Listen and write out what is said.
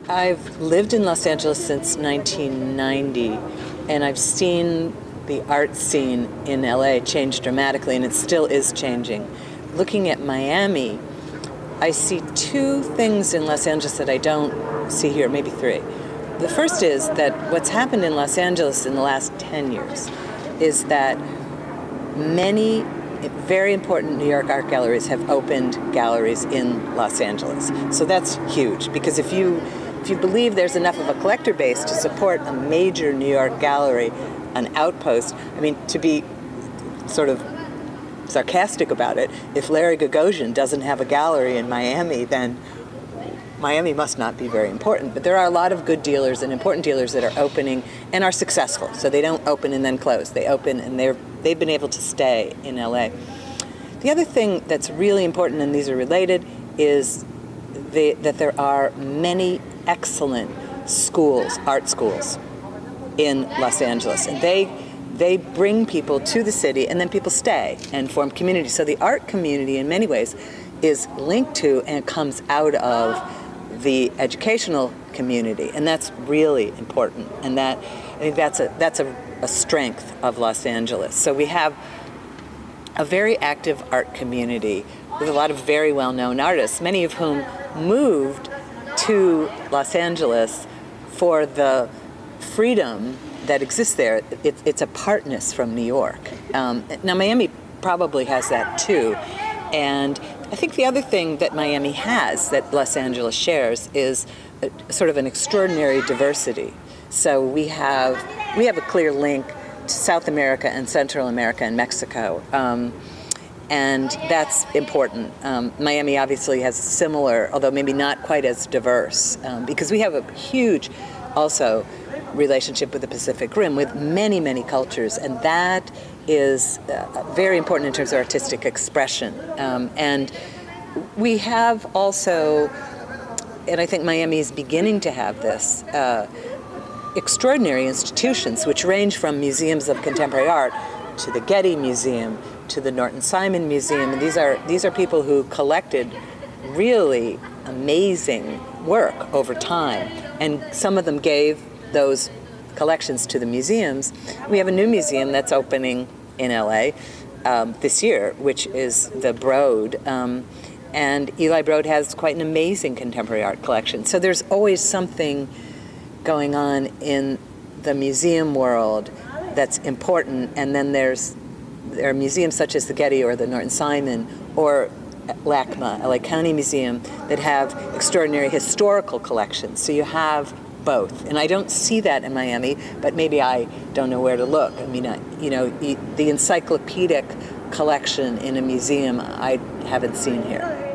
I've lived in Los Angeles since 1990, and I've seen the art scene in LA change dramatically, and it still is changing. Looking at Miami, I see two things in Los Angeles that I don't see here, maybe three. The first is that what's happened in Los Angeles in the last 10 years is that many very important New York art galleries have opened galleries in Los Angeles. So that's huge, because if you believe there's enough of a collector base to support a major New York gallery, an outpost, I mean, to be sort of sarcastic about it, if Larry Gagosian doesn't have a gallery in Miami, then Miami must not be very important. But there are a lot of good dealers and important dealers that are opening and are successful. So they don't open and then close. They open and they've been able to stay in LA. The other thing that's really important, and these are related, is that there are many excellent schools, art schools, in Los Angeles. And they bring people to the city, and then people stay and form community. So the art community, in many ways, is linked to and comes out of the educational community, and that's really important. And I think that's a strength of Los Angeles. So we have a very active art community with a lot of very well-known artists, many of whom moved to Los Angeles for the freedom that exists there. It's apartness from New York. Now Miami probably has that too. And I think the other thing that Miami has that Los Angeles shares is sort of an extraordinary diversity. So we have a clear link to South America and Central America and Mexico. And that's important. Miami obviously has a similar, although maybe not quite as diverse, because we have a huge, also, relationship with the Pacific Rim, with many, many cultures, and that is very important in terms of artistic expression. And we have also, and I think Miami is beginning to have this, extraordinary institutions which range from museums of contemporary art to the Getty Museum, to the Norton Simon Museum. And these are people who collected really amazing work over time, and some of them gave those collections to the museums. We have a new museum that's opening in LA this year, which is the Broad, and Eli Broad has quite an amazing contemporary art collection. So there's always something going on in the museum world that's important, and then there are museums such as the Getty or the Norton Simon or LACMA, LA County Museum, that have extraordinary historical collections. So you have both, and I don't see that in Miami, but maybe I don't know where to look. I mean, the encyclopedic collection in a museum I haven't seen here.